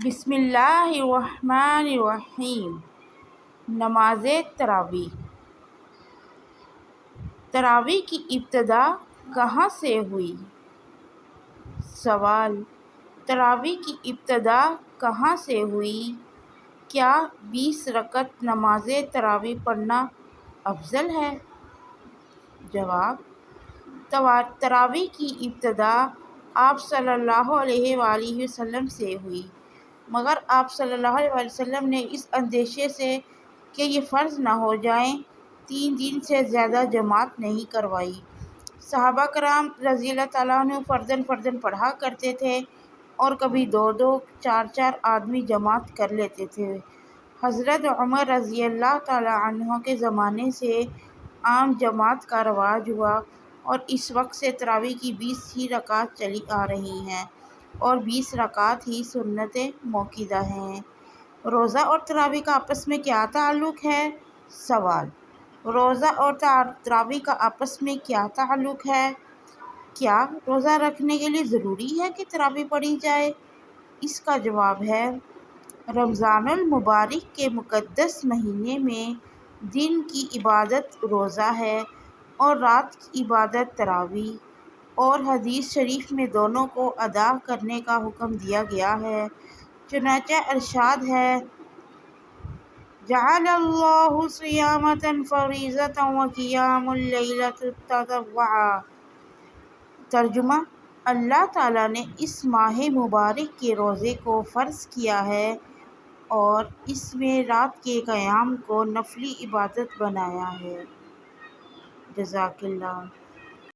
بسم اللہ الرحمن الرحیم۔ نماز تراویح۔ تراویح کی ابتدا کہاں سے ہوئی؟ سوال: تراویح کی ابتدا کہاں سے ہوئی؟ کیا 20 رکعت نماز تراویح پڑھنا افضل ہے؟ جواب: تراویح کی ابتدا آپ صلی اللہ علیہ وآلہ وسلم سے ہوئی، مگر آپ صلی اللہ علیہ وآلہ وسلم نے اس اندیشے سے کہ یہ فرض نہ ہو جائیں 3 دن سے زیادہ جماعت نہیں کروائی۔ صحابہ کرام رضی اللہ تعالیٰ عنہ فرداً پڑھا کرتے تھے اور کبھی 2 4 آدمی جماعت کر لیتے تھے۔ حضرت عمر رضی اللہ تعالیٰ عنہ کے زمانے سے عام جماعت کا رواج ہوا اور اس وقت سے تراویح کی 20 ہی رکعات چلی آ رہی ہیں اور 20 رکعات ہی سنت موقوتہ ہیں۔ روزہ اور تراویح کا آپس میں کیا تعلق ہے؟ سوال: روزہ اور تراویح کا آپس میں کیا تعلق ہے؟ کیا روزہ رکھنے کے لیے ضروری ہے کہ تراویح پڑھی جائے؟ اس کا جواب ہے: رمضان المبارک کے مقدس مہینے میں دن کی عبادت روزہ ہے اور رات کی عبادت تراویح، اور حدیث شریف میں دونوں کو ادا کرنے کا حکم دیا گیا ہے۔ چنانچہ ارشاد ہے: جعل اللہ صیام فریضۃ وقیام اللیل تطوعا۔ ترجمہ: اللہ تعالیٰ نے اس ماہ مبارک کے روزے کو فرض کیا ہے اور اس میں رات کے قیام کو نفلی عبادت بنایا ہے۔ جزاک اللہ۔